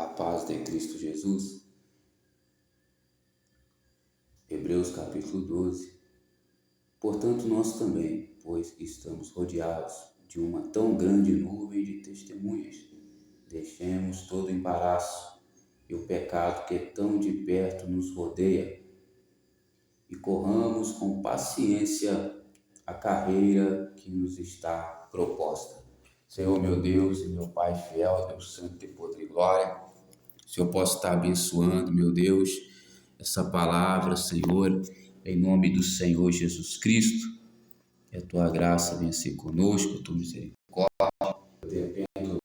A paz de Cristo Jesus. Hebreus capítulo 12. Portanto, nós também, pois estamos rodeados de uma tão grande nuvem de testemunhas, deixemos todo o embaraço e o pecado que tão de perto nos rodeia e corramos com paciência a carreira que nos está proposta. Senhor, meu Deus e meu Pai fiel, Deus santo de poder e glória, Senhor, posso estar abençoando, meu Deus, essa palavra, Senhor, em nome do Senhor Jesus Cristo. Que a Tua graça venha ser conosco, a Tua misericórdia. Eu dependo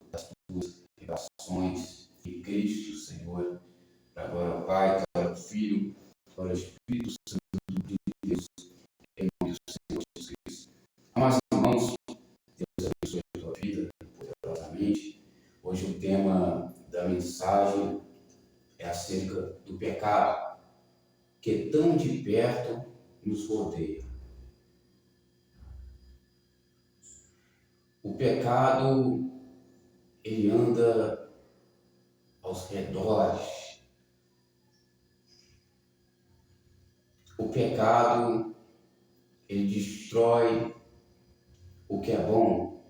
das Tuas revelações de Cristo, Senhor, para agora ao Pai, para o Filho, para o Espírito Santo de Deus, em nome do Senhor Jesus Cristo. Amados irmãos, Deus abençoe a tua vida poderosamente. Hoje o tema da mensagem é acerca do pecado que tão de perto nos rodeia. O pecado, ele anda aos redores. O pecado, ele destrói o que é bom.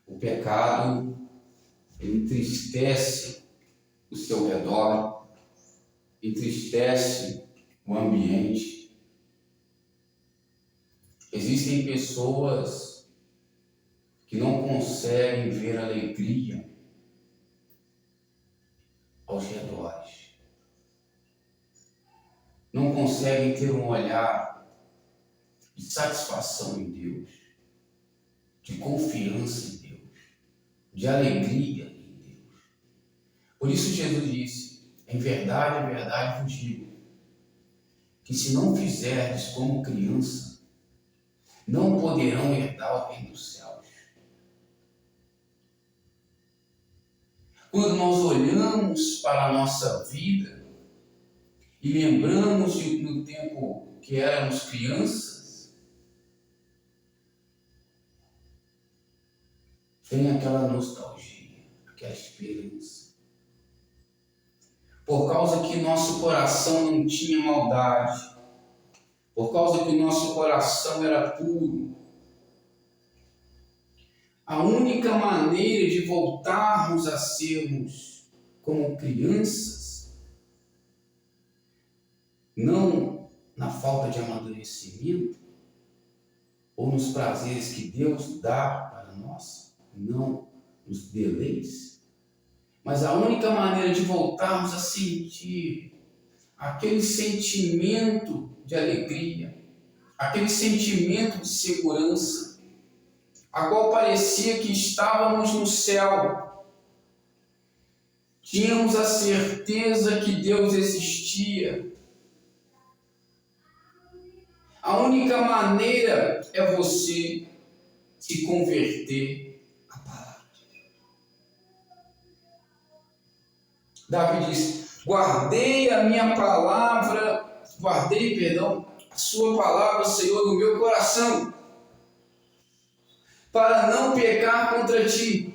O pecado, ele entristece o seu redor, entristece o ambiente. Existem pessoas que não conseguem ver alegria aos redores. Não conseguem ter um olhar de satisfação em Deus, de confiança em Deus, de alegria em Deus. Por isso Jesus disse: em verdade vos digo, que se não fizerdes como criança, não poderão herdar o reino dos céus. Quando nós olhamos para a nossa vida e lembramos no tempo que éramos crianças, vem aquela nostalgia, aquela esperança. Por causa que nosso coração não tinha maldade, por causa que o nosso coração era puro, a única maneira de voltarmos a sermos como crianças, não na falta de amadurecimento ou nos prazeres que Deus dá para nós, não nos deleites, mas a única maneira de voltarmos a sentir aquele sentimento de alegria, aquele sentimento de segurança, a qual parecia que estávamos no céu. Tínhamos a certeza que Deus existia. A única maneira é você se converter à palavra. Davi diz: guardei a sua palavra, Senhor, no meu coração, para não pecar contra ti.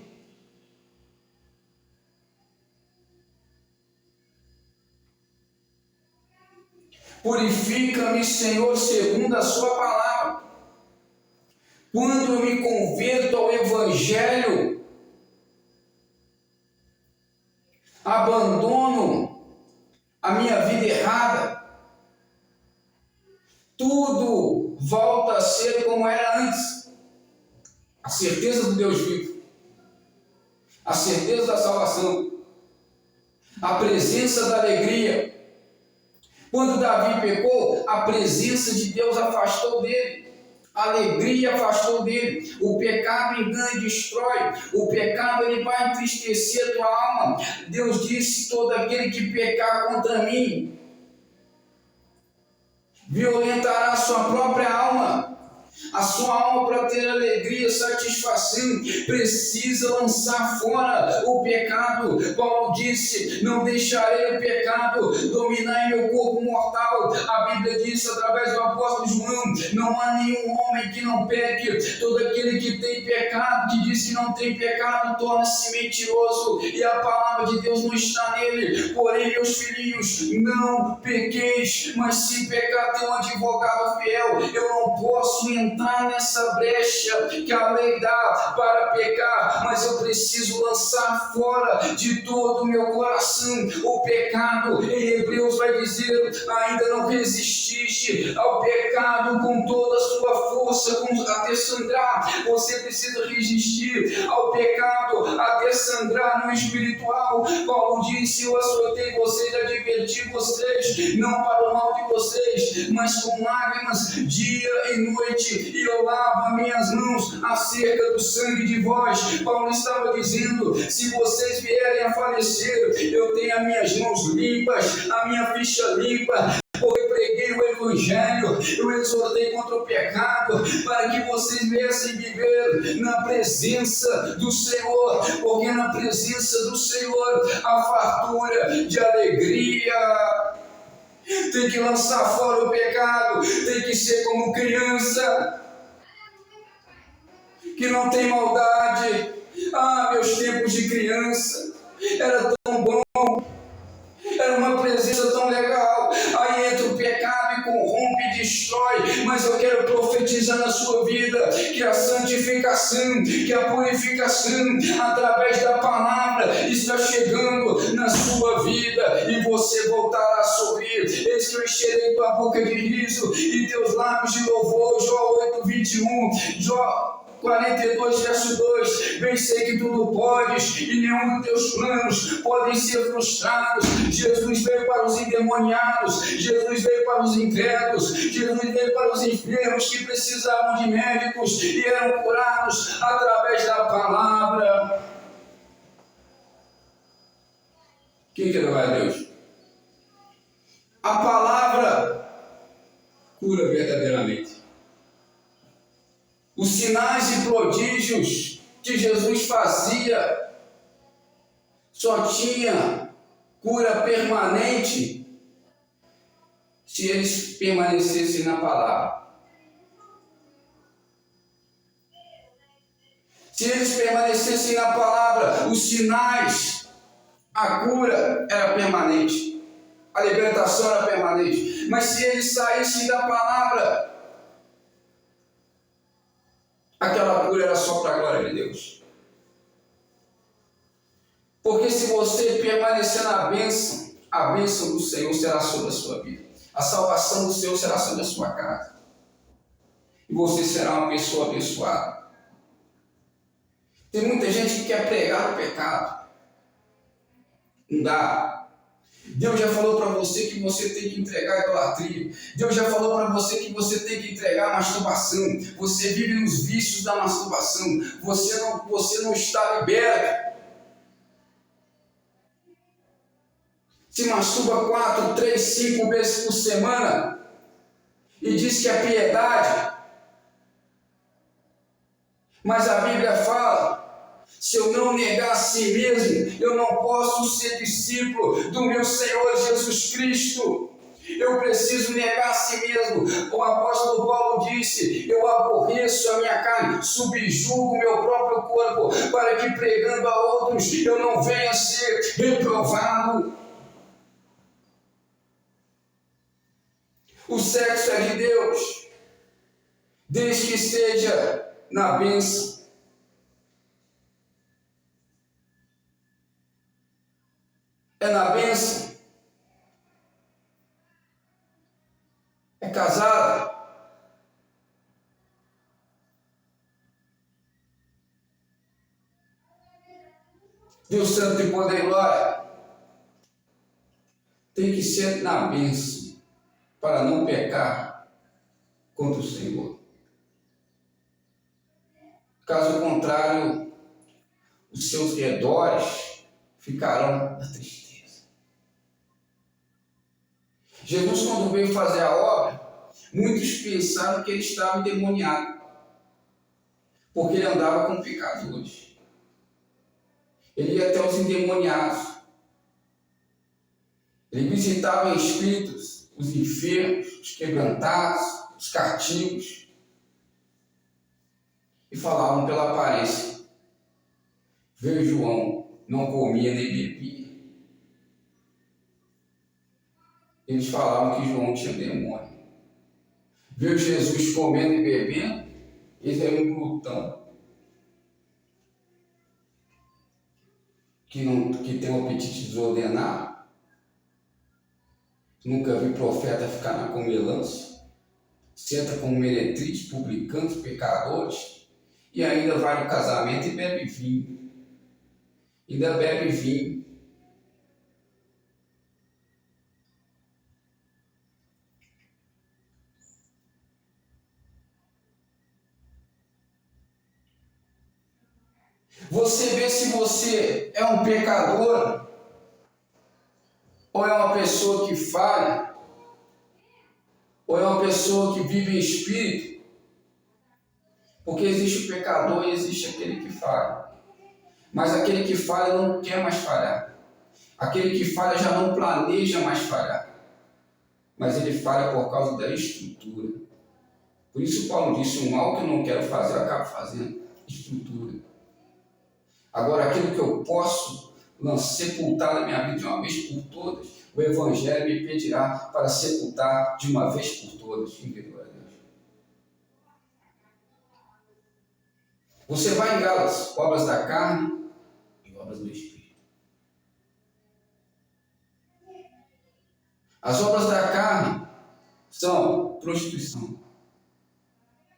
Purifica-me, Senhor, segundo a sua palavra. Quando eu me converto ao Evangelho, abandono a minha vida errada, tudo volta a ser como era antes. A certeza do Deus vivo, a certeza da salvação, a presença da alegria. Quando Davi pecou, a presença de Deus afastou dele, a alegria afastou dele. O pecado engana e destrói, o pecado ele vai entristecer a tua alma. Deus disse: todo aquele que pecar contra mim violentará a sua própria alma. A sua alma, para ter alegria, satisfação, precisa lançar fora o pecado. Paulo disse: não deixarei o pecado dominar em meu corpo mortal. A Bíblia diz através do apóstolo João: não há nenhum homem que não peque. Todo aquele que tem pecado, que diz que não tem pecado, torna-se mentiroso, e a palavra de Deus não está nele. Porém, meus filhinhos, não pequeis, mas se pecar, tem um advogado fiel. Eu não posso entrar nessa brecha que a lei dá para pecar, mas eu preciso lançar fora de todo o meu coração o pecado. Em Hebreus vai dizer: ainda não resististe ao pecado com toda a sua força até sangrar. Você precisa resistir ao pecado até sangrar no espiritual. Paulo disse: eu açoitei vocês, adverti vocês, não para o mal de vocês, mas com lágrimas dia e noite, e eu lavo minhas mãos acerca do sangue de vós. Paulo estava dizendo: se vocês vierem a falecer, eu tenho as minhas mãos limpas, a minha ficha limpa, porque preguei o Evangelho, eu exortei contra o pecado, para que vocês viessem viver na presença do Senhor, porque na presença do Senhor há fartura de alegria. Tem que lançar fora o pecado, tem que ser como criança, que não tem maldade. Ah, meus tempos de criança, era tão bom, era uma presença tão legal. Aí entra o pecado e corrompe e destrói. Mas eu quero profetizar na sua vida que a santificação, que a purificação através da palavra está chegando na sua vida, e você voltará a sorrir. Eis que eu encherei tua boca de riso e teus lábios de louvor. Jó 8:21, Jó 42, verso 2: bem sei que tudo podes, e nenhum dos teus planos podem ser frustrados. Jesus veio para os endemoniados, Jesus veio para os incrédulos, Jesus veio para os enfermos que precisavam de médicos e eram curados através da palavra. Quem quer louvar a Deus? A palavra cura verdadeiramente. Os sinais e prodígios que Jesus fazia só tinha cura permanente se eles permanecessem na palavra. Se eles permanecessem na palavra, os sinais, a cura era permanente, a libertação era permanente. Mas se eles saíssem da palavra, aquela cura era só para a glória de Deus. Porque se você permanecer na bênção, a bênção do Senhor será sobre a sua vida. A salvação do Senhor será sobre a sua casa. E você será uma pessoa abençoada. Tem muita gente que quer pregar o pecado. Não dá. Deus já falou para você que você tem que entregar a idolatria. Deus já falou para você que você tem que entregar a masturbação. Você vive nos vícios da masturbação. Você não está liberto. Se masturba 4, 3, 5 vezes por semana e diz que é piedade. Mas a Bíblia fala: se eu não negar a si mesmo, eu não posso ser discípulo do meu Senhor Jesus Cristo. Eu preciso negar a si mesmo. O apóstolo Paulo disse: eu aborreço a minha carne, subjugo o meu próprio corpo, para que pregando a outros eu não venha a ser reprovado. O sexo é de Deus, desde que esteja na bênção. É na bênção. É casado. Deus Santo de Poder e Glória. Tem que ser na bênção, para não pecar contra o Senhor. Caso contrário, os seus redores ficarão na tristeza. Jesus, quando veio fazer a obra, Muitos pensaram que ele estava endemoniado, porque ele andava com pecadores. Ele ia até os endemoniados. Ele visitava em espíritos os enfermos, os quebrantados, os cativos, e falavam pela aparência. Veio João, não comia nem bebia. Eles falavam que João tinha demônio. Veio Jesus comendo e bebendo, eles eram um glutão, que tem um apetite desordenado. Nunca vi profeta ficar na comelância. Senta com meretrizes, publicanos, pecadores, e ainda vai no casamento e bebe vinho. Ainda bebe vinho. Você vê se você é um pecador ou é uma pessoa que falha, ou é uma pessoa que vive em espírito, porque existe o pecador e existe aquele que falha. Mas aquele que falha não quer mais falhar. Aquele que falha já não planeja mais falhar. Mas ele falha por causa da estrutura. Por isso Paulo disse, o mal que eu não quero fazer, eu acabo fazendo. Estrutura. Agora, aquilo que eu posso sepultar na minha vida de uma vez por todas, o Evangelho me pedirá para sepultar de uma vez por todas. Glória a Deus. Você vai em Gálatas, obras da carne e obras do Espírito. As obras da carne são prostituição,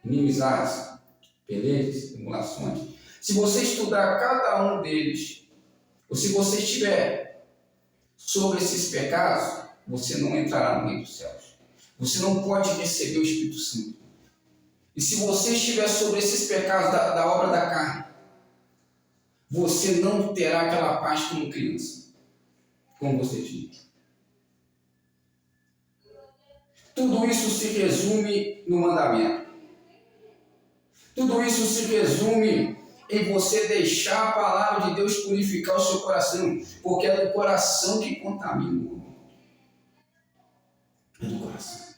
inimizades, pelejas, emulações. Se você estudar cada um deles, ou se você estiver sobre esses pecados, você não entrará no reino dos céus. Você não pode receber o Espírito Santo. E se você estiver sobre esses pecados da obra da carne, você não terá aquela paz como criança, como você tinha. Tudo isso se resume no mandamento. Tudo isso se resume em você deixar a palavra de Deus purificar o seu coração, porque é do coração que contamina. É do coração.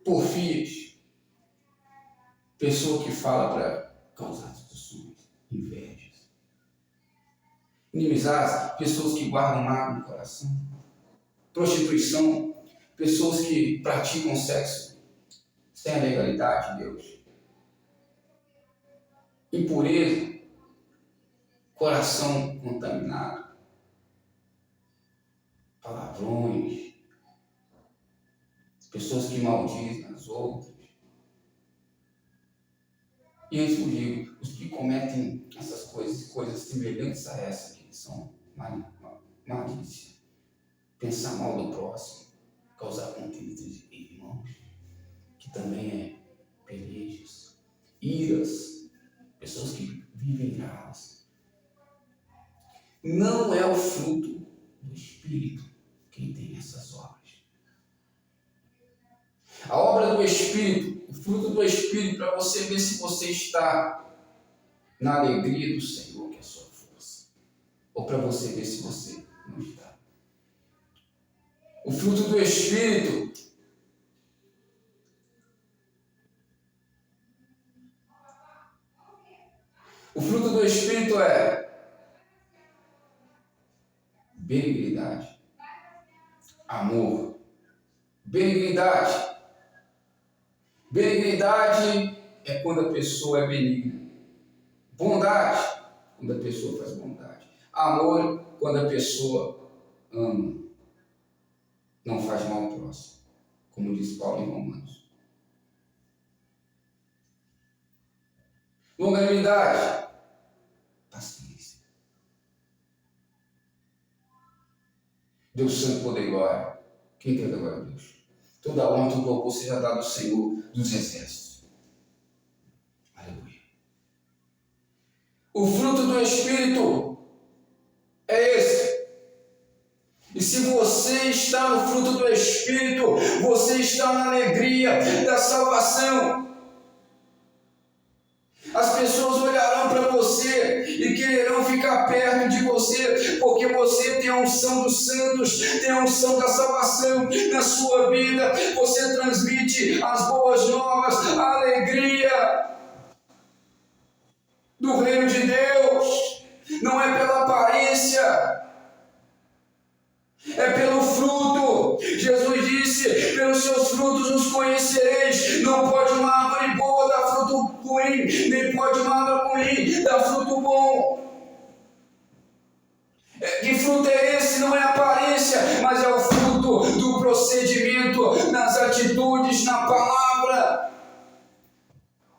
Porfias, pessoa que fala para causar discussões, invejas. Inimizades, pessoas que guardam mágoa no coração. Prostituição, pessoas que praticam sexo sem a legalidade de Deus. Impureza, coração contaminado, palavrões, pessoas que maldizem as outras. E antes eu digo, os que cometem essas coisas semelhantes a essa, que são malícia, pensar mal do próximo, causar conflitos de irmãos, que também é pelejas, iras, pessoas que vivem iradas. Não é o fruto do Espírito quem tem essas obras. A obra do Espírito, o fruto do Espírito, para você ver se você está na alegria do Senhor, que é a sua força, ou para você ver se você não está. O fruto do Espírito é benignidade, amor, benignidade. Benignidade é quando a pessoa é benigna. Bondade, quando a pessoa faz bondade. Amor, quando a pessoa ama. Não faz mal ao próximo, como diz Paulo em Romanos. Longanimidade, paciência. Deus Santo, poder e glória. Quem quer dar glória a Deus? Toda honra, todo louvor seja dado ao Senhor dos exércitos. Aleluia. O fruto do Espírito é esse. E se você você está no fruto do Espírito, você está na alegria da salvação. As pessoas olharão para você e quererão ficar perto de você, porque você tem a unção dos santos, tem a unção da salvação na sua vida. Você transmite as boas novas, a alegria do reino de Deus. Não é pela aparência, é pelo fruto. Jesus disse: pelos seus frutos os conhecereis. Não pode uma árvore boa dar fruto ruim, nem pode uma árvore ruim dar fruto bom. Que fruto é esse? Não é aparência, mas é o fruto do procedimento, nas atitudes, na palavra.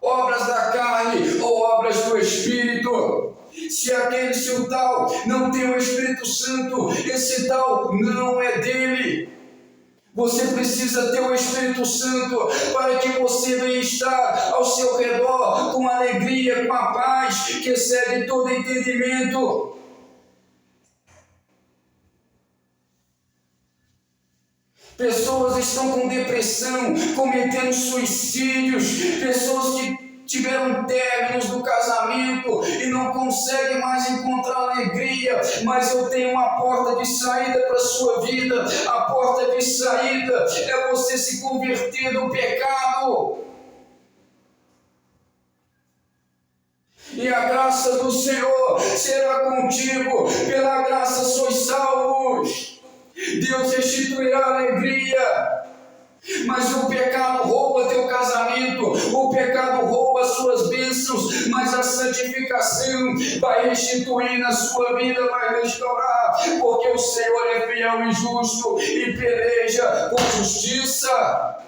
Obras da carne ou obras do Espírito. Se o tal não tem o Espírito Santo, esse tal não é dele. Você precisa ter o Espírito Santo para que você venha estar ao seu redor com alegria, com a paz que excede todo entendimento. Pessoas estão com depressão, cometendo suicídios, pessoas que tiveram términos do casamento e não conseguem mais encontrar alegria, mas eu tenho uma porta de saída para a sua vida. A porta de saída é você se converter do pecado. E a graça do Senhor será contigo, pela graça sois salvos. Deus restituirá a alegria. Mas o pecado rouba teu casamento, o pecado rouba suas bênçãos, mas a santificação vai restituir na sua vida, vai restaurar, porque o Senhor é fiel e justo e peleja com justiça.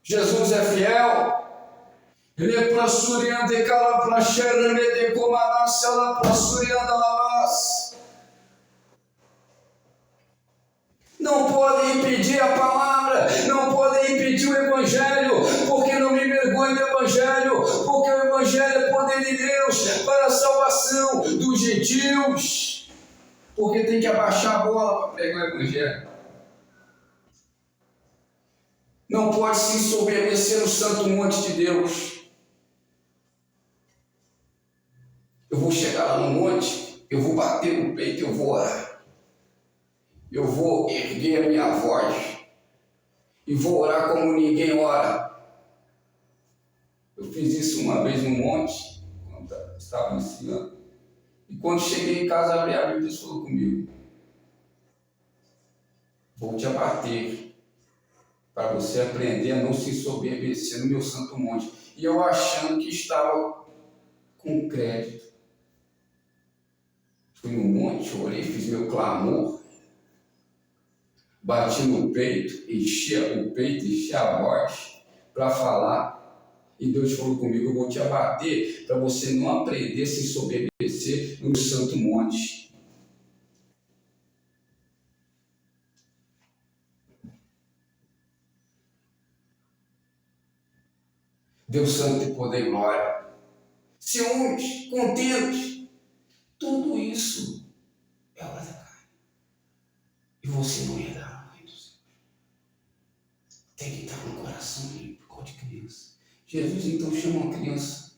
Jesus é fiel. Ele é prassuriante, cala praxerane de comanância, la prassurianda lavas. Não podem impedir a palavra, não podem impedir o Evangelho, porque não me mergulho no Evangelho, porque o Evangelho é poder de Deus para a salvação dos gentios, porque tem que abaixar a bola para pregar o Evangelho. Não pode se ensoberbecer no santo monte de Deus. Eu vou chegar lá no monte, eu vou bater no peito, eu vou orar. Eu vou erguer a minha voz e vou orar como ninguém ora. Eu fiz isso uma vez no monte, quando estava ensinando. E quando cheguei em casa, abri a Bíblia e falou comigo: vou te abater, para você aprender a não se ensoberbecer no meu santo monte. E eu achando que estava com crédito. Fui no monte, orei, fiz meu clamor. Bati no peito, enchia o peito, enchia a voz para falar. E Deus falou comigo: eu vou te abater para você não aprender a se ensoberbecer no santo monte. Deus santo de poder e glória. Ciúmes, contentos, tudo isso é obra da carne. E você não herdará. Tem que estar com o coração limpo, igual de criança. Jesus então chama uma criança: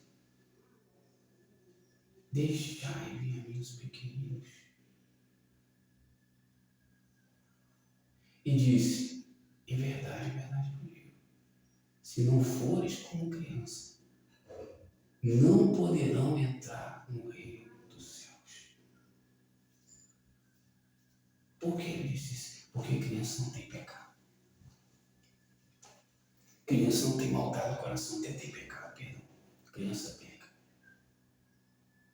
deixai vir a mim os pequeninos. E disse: em verdade eu digo, se não fores como criança, não poderão entrar no reino dos céus. Por que ele disse isso? Porque criança não tem pecado. Criança não tem maldade no coração, tem pecado, perdão. Criança peca.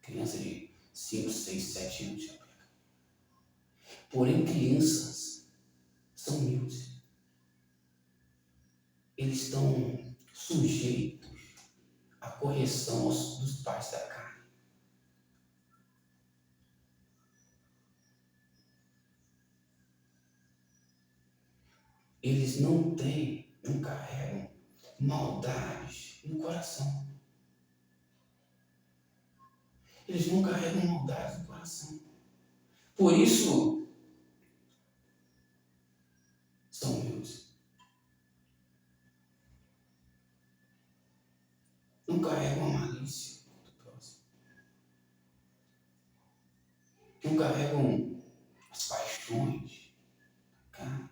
Criança de 5, 6, 7 anos já peca. Porém, crianças são humildes. Eles estão sujeitos à correção dos pais da carne. Eles não carregam maldades no coração. Eles não carregam maldades no coração. Por isso, não carregam as paixões, cara.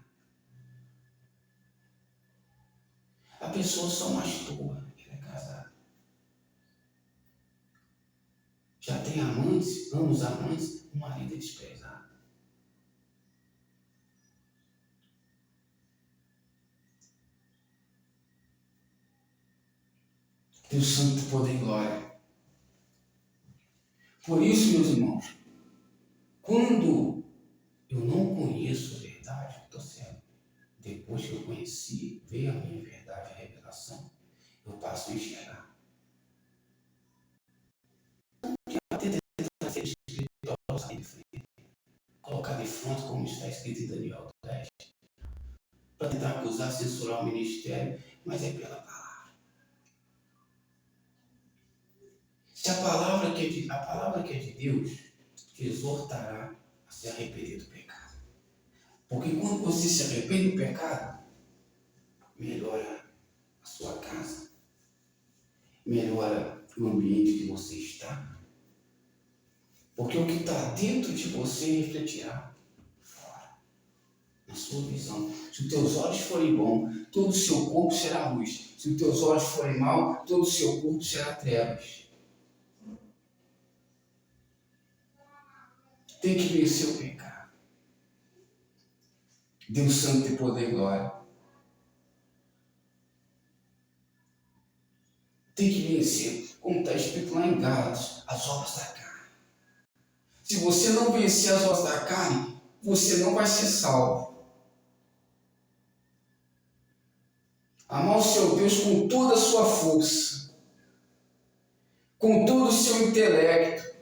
A pessoa só masturba, ela é casada. Já tem amantes, anos amantes, o marido é desprezado. Deus Santo, poder e glória. Por isso, meus irmãos, quando eu não conheço a verdade, eu estou certo. Depois que eu conheci, veio a minha verdade, a revelação, eu passo a enxergar. Até tentar ser espiritual, sair de frente, colocar de frente, como está escrito em Daniel 10, para tentar acusar, censurar o ministério, mas é pela palavra. Se a palavra que é de Deus te exortará a se arrepender do pecado. Porque quando você se arrepende do pecado, melhora a sua casa, melhora o ambiente que você está. Porque o que está dentro de você refletirá fora, na sua visão. Se os teus olhos forem bons, todo o seu corpo será luz. Se os teus olhos forem maus, todo o seu corpo será trevas. Tem que vencer o pecado. Deus Santo tem poder e glória. Tem que vencer, como está escrito lá em Gálatas, as obras da carne. Se você não vencer as obras da carne, você não vai ser salvo. Amar o seu Deus com toda a sua força, com todo o seu intelecto,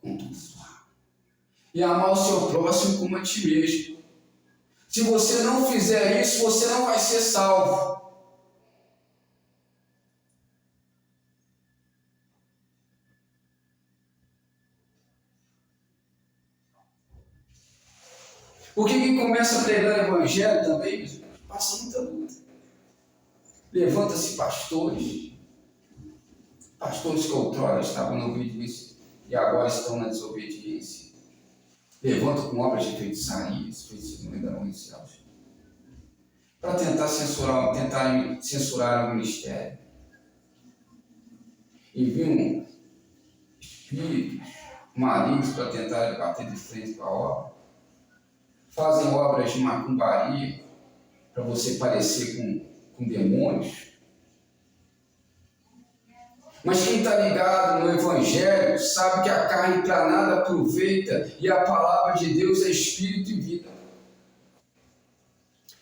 com toda a sua alma. E amar o seu próximo como a ti mesmo. Se você não fizer isso, você não vai ser salvo. Porque quem começa a pregar o evangelho também passa muita luta. Levanta-se pastores que outrora estavam na obediência e agora estão na desobediência. Levantam com obras de feitiçarias, feitiços ainda não iniciados, para tentarem censurar o ministério. Enviam espíritos malignos para tentarem bater de frente com a obra. Fazem obras de macumbaria para você parecer com demônios. Mas quem está ligado no Evangelho sabe que a carne para nada aproveita e a palavra de Deus é espírito e vida.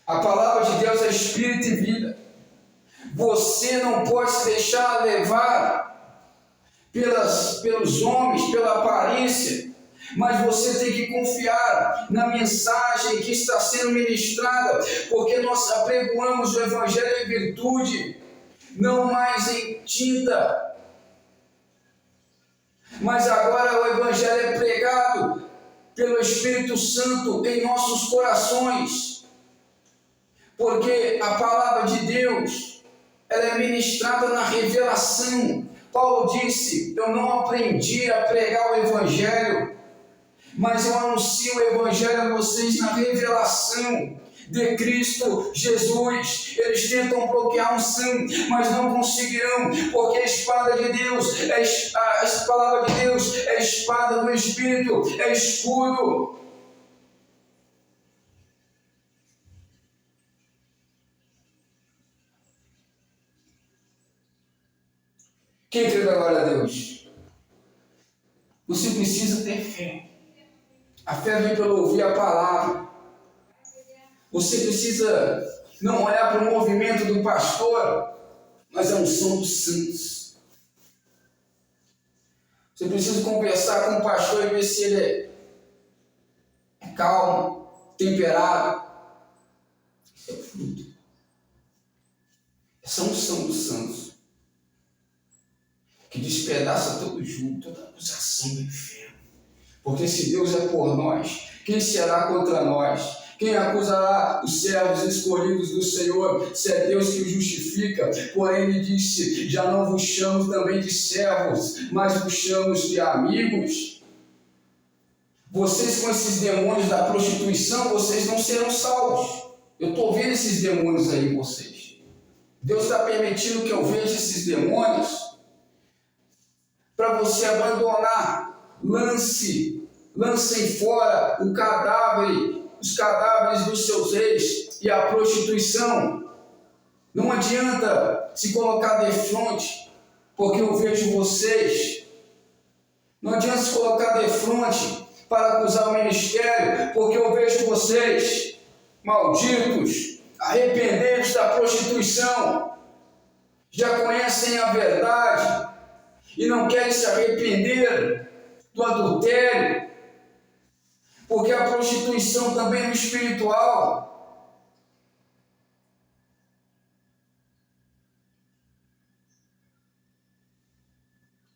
A palavra de Deus é espírito e vida. Você não pode se deixar levar pelos homens, pela aparência, mas você tem que confiar na mensagem que está sendo ministrada, porque nós apregoamos o Evangelho em virtude, não mais em tinta. Mas agora o Evangelho é pregado pelo Espírito Santo em nossos corações, porque a palavra de Deus ela é ministrada na revelação. Paulo disse: eu não aprendi a pregar o Evangelho, mas eu anuncio o Evangelho a vocês na revelação de Cristo Jesus. Eles tentam bloquear a unção, mas não conseguirão, porque a espada de Deus, a palavra de Deus é a espada do Espírito, é escudo. Quem crê na glória a Deus? Você precisa ter fé. A fé vem pelo ouvir a palavra. Você precisa não olhar para o movimento do pastor, mas a unção dos santos. Você precisa conversar com o pastor e ver se ele é calmo, temperado. Isso é o fruto. Essa unção dos santos que despedaça todo jugo, toda acusação do inferno. Porque se Deus é por nós, quem será contra nós? Quem acusará os servos escolhidos do Senhor, se é Deus que os justifica? Porém ele disse: já não vos chamo também de servos, mas vos chamo de amigos. Vocês com esses demônios da prostituição, vocês não serão salvos. Eu estou vendo esses demônios aí em vocês. Deus está permitindo que eu veja esses demônios para você abandonar. Lancem fora os cadáveres dos seus ex e a prostituição. Não adianta se colocar de frente, porque eu vejo vocês. Não adianta se colocar de frente para acusar o ministério, porque eu vejo vocês, malditos, arrependidos da prostituição, já conhecem a verdade e não querem se arrepender do adultério, porque a prostituição também é espiritual.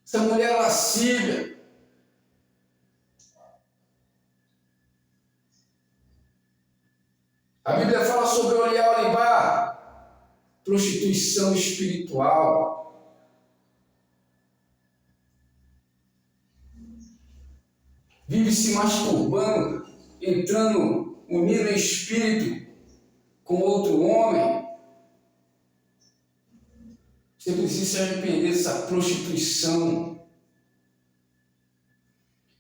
Essa mulher lascívia, a Bíblia fala sobre Olibar, prostituição espiritual. Vive se masturbando, unindo em espírito com outro homem. Você precisa se arrepender dessa prostituição.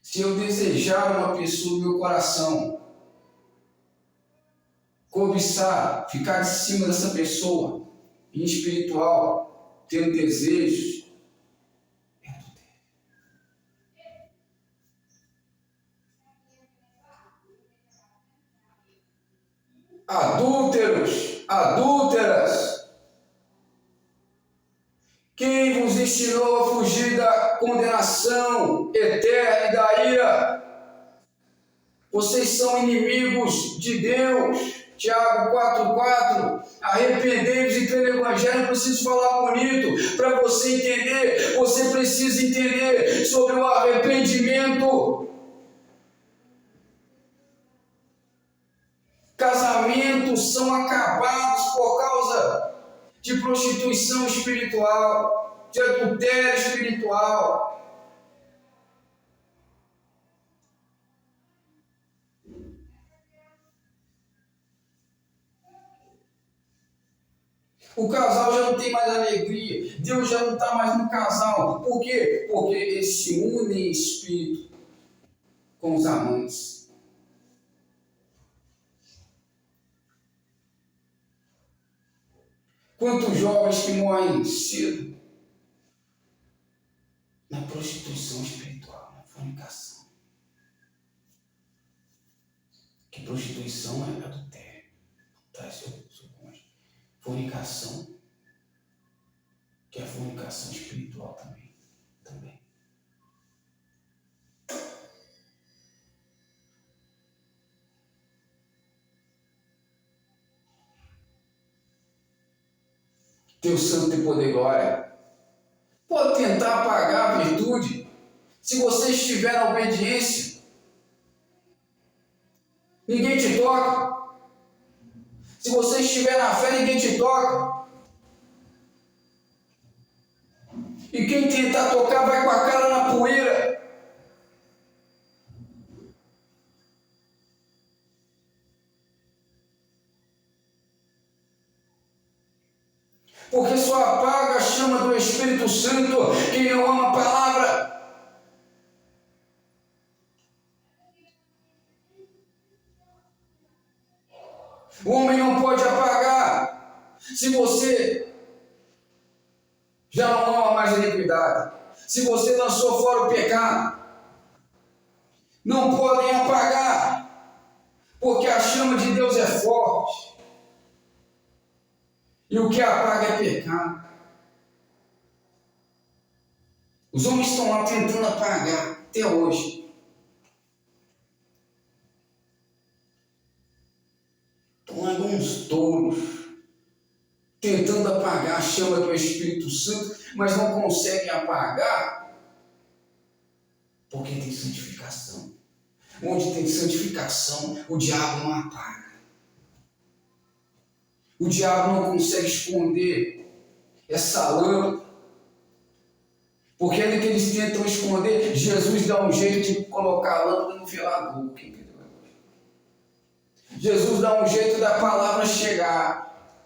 Se eu desejar uma pessoa no meu coração, cobiçar, ficar em cima dessa pessoa, em espiritual, tendo desejos, adúlteras, quem vos ensinou a fugir da condenação eterna e da ira? Vocês são inimigos de Deus. Tiago 4,4. Arrependei-vos e crê no Evangelho. Não preciso falar bonito para você entender. Você precisa entender sobre o arrependimento. Casamentos são acabados por causa de prostituição espiritual, de adultério espiritual. O casal já não tem mais alegria, Deus já não está mais no casal. Por quê? Porque eles se unem em espírito com os amantes. Quantos jovens que morrem cedo na prostituição espiritual, na fornicação. Que prostituição é adultério, traz seu cônjuge. Fornicação, que é a fornicação espiritual também. Deus santo e poder e glória pode tentar apagar a virtude se você estiver na obediência. Ninguém te toca. Se você estiver na fé, ninguém te toca. E quem tentar tocar vai com a cara na poeira. Porque só apaga a chama do Espírito Santo quem não ama a palavra. O homem não pode apagar se você já não ama mais a iniquidade. Se você lançou fora o pecado, não podem apagar, porque a chama de Deus é forte. E o que apaga é pecado. Os homens estão lá tentando apagar até hoje. Estão lá uns touros, tentando apagar a chama do Espírito Santo, mas não conseguem apagar, porque tem santificação. Onde tem santificação, o diabo não apaga. O diabo não consegue esconder essa lâmpada, Porque ainda que eles tentam esconder, Jesus dá um jeito de colocar a lâmpada no velador. Jesus dá um jeito da palavra chegar.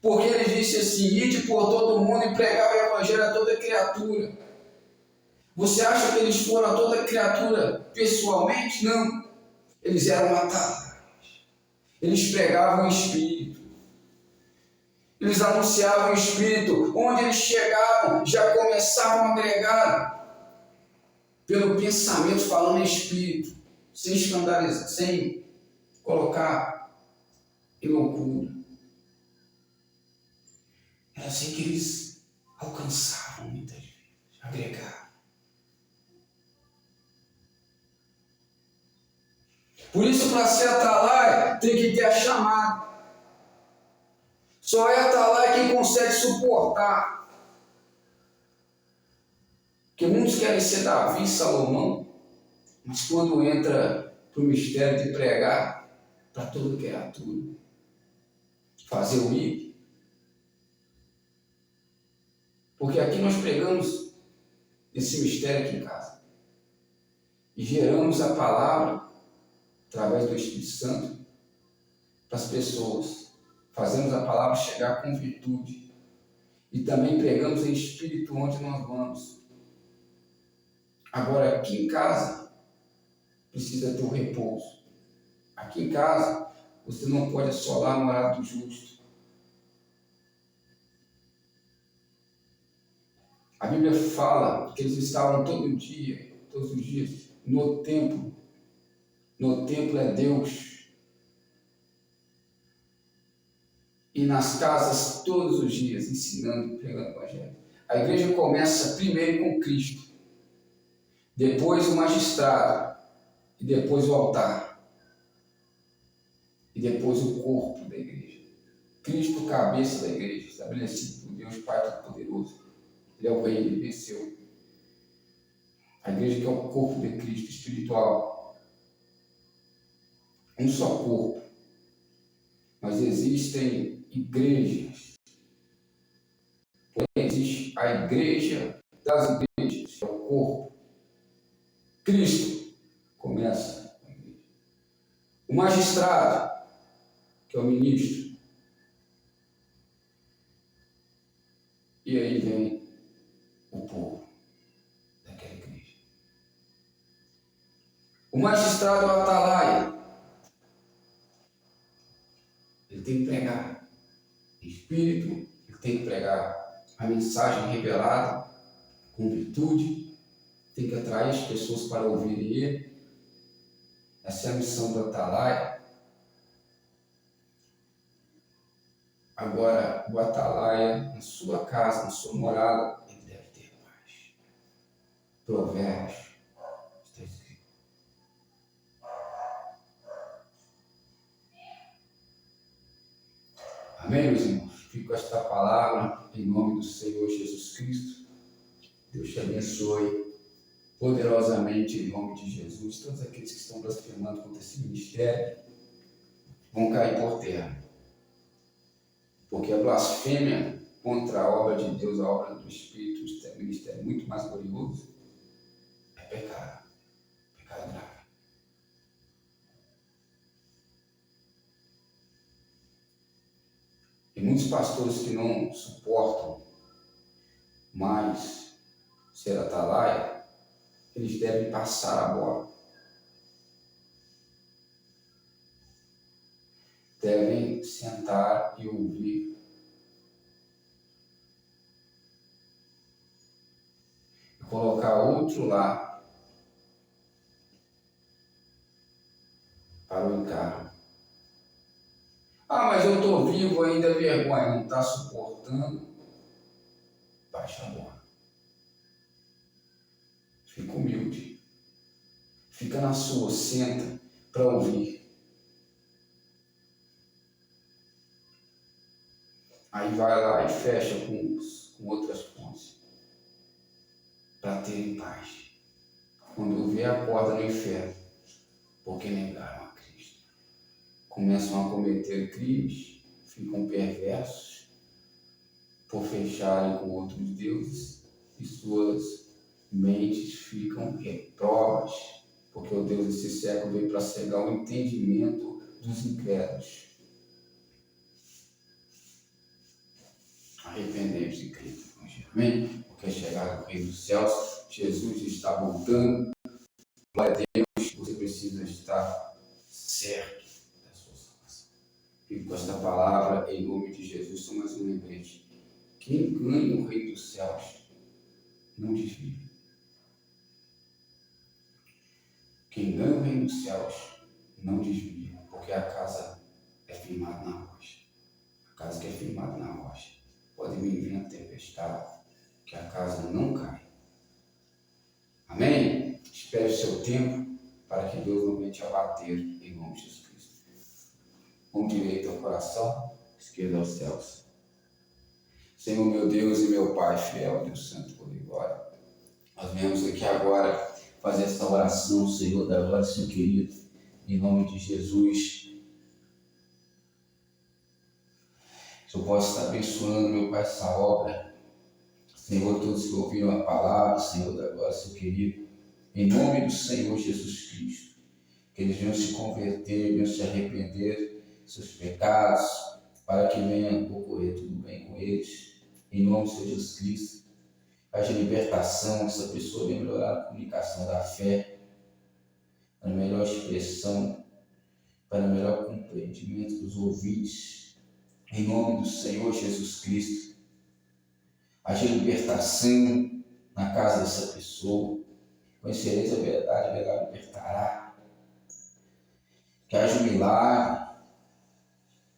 Porque ele disse assim: ide por todo mundo e pregar o evangelho a toda criatura. Você acha que eles foram a toda criatura pessoalmente? Não. Eles eram atalaias. Eles pregavam o Espírito. Eles anunciavam o Espírito. Onde eles chegavam, já começavam a pregar pelo pensamento, falando em Espírito, sem escandalizar, sem colocar em loucura. Era assim que eles alcançavam muitas vezes, agregavam. Por isso, para ser atalaia, tem que ter a chamada. Só é atalaia quem consegue suportar. Porque muitos querem ser Davi e Salomão, mas quando entra para o mistério de pregar para toda criatura, fazer o ir. Porque aqui nós pregamos esse mistério aqui em casa. E geramos a palavra através do Espírito Santo para as pessoas. Fazemos a palavra chegar com virtude. E também pregamos em espírito onde nós vamos. Agora, aqui em casa, precisa ter um repouso. Aqui em casa, você não pode assolar no horário do justo. A Bíblia fala que eles estavam todos os dias, no templo. No templo é Deus. E nas casas todos os dias, ensinando e pregando o Evangelho. A igreja começa primeiro com Cristo, depois o magistrado, e depois o altar, e depois o corpo da igreja. Cristo, cabeça da igreja, estabelecido por Deus Pai Todo-Poderoso. Ele é o rei, ele venceu. A igreja que é o corpo de Cristo espiritual. Um só corpo. Mas existem igrejas. Porém, existe a igreja das igrejas, que é o corpo. Cristo começa com a igreja. O magistrado, que é o ministro. E aí vem o povo daquela igreja. O magistrado é o atalaia. Ele tem que pregar espírito, ele tem que pregar a mensagem revelada com virtude, tem que atrair as pessoas para ouvirem ele. Essa é a missão do atalaia. Agora, o atalaia, na sua casa, na sua morada, ele deve ter paz. Provérbios, está escrito. Amém, meus irmãos? Fico com esta palavra em nome do Senhor Jesus Cristo. Deus te abençoe poderosamente em nome de Jesus. Todos aqueles que estão blasfemando contra esse ministério vão cair por terra. Porque a blasfêmia contra a obra de Deus, a obra do Espírito, o ministério muito mais glorioso, é pecado. Pecado grave. E muitos pastores que não suportam mais ser atalaia, eles devem passar a bola. Devem sentar e ouvir. E colocar outro lá para o encargo. Ah, mas eu estou vivo ainda, vergonha, não está suportando. Baixa a bola. Fica humilde. Fica na sua, senta para ouvir. Aí vai lá e fecha com outras pontes. Para terem paz. Quando vê a porta no inferno, porque negaram a Cristo. Começam a cometer crimes, ficam perversos por fecharem com outros deuses e suas mentes ficam retrógradas, porque o Deus desse século veio para cegar o entendimento dos incrédulos. Arrependemos e cremos no Evangelho. Amém? Porque é chegado o Reino dos Céus, Jesus está voltando. Glória a Deus, você precisa estar certo da sua salvação. Fico com esta palavra em nome de Jesus, só mais um lembrete. Quem ganha o Reino dos Céus não desvia. Quem ganha o Reino dos Céus não desvia, porque a casa é firmada na rocha. A casa que é firmada na rocha. Pode vir vento, tempestade, que a casa não cai. Amém? Espere o seu tempo para que Deus não venha te abater em nome de Jesus Cristo. Mão direita ao coração, esquerda aos céus. Senhor, meu Deus e meu Pai fiel, Deus Santo, por glória. Nós viemos aqui agora fazer essa oração, Senhor, da glória, Senhor querido, em nome de Jesus. Que eu possa estar abençoando, meu Pai, essa obra. Senhor, todos que ouviram a palavra, Senhor, da glória, Senhor querido, em nome do Senhor Jesus Cristo. Que eles venham se converter, venham se arrepender dos seus pecados, para que venha ocorrer tudo bem com eles. Em nome do Senhor Jesus Cristo. Haja libertação, essa pessoa venha melhorar a comunicação da fé, para a melhor expressão, para o melhor compreendimento dos ouvintes. Em nome do Senhor Jesus Cristo. Haja libertação na casa dessa pessoa. Conhecereis a verdade libertará. Que haja um milagre,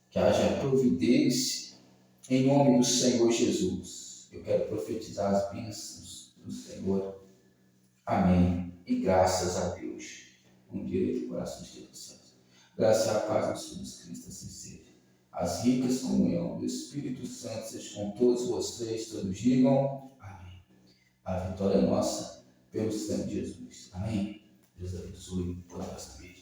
que haja providência, em nome do Senhor Jesus. Eu quero profetizar as bênçãos do Senhor. Amém. E graças a Deus. Um direito de coração de céus. Graças e a paz do Senhor Jesus Cristo, assim seja. As ricas comunhão do Espírito Santo seja com todos vocês, todos digam amém. A vitória é nossa pelo sangue de Jesus. Amém. Deus abençoe poderosamente.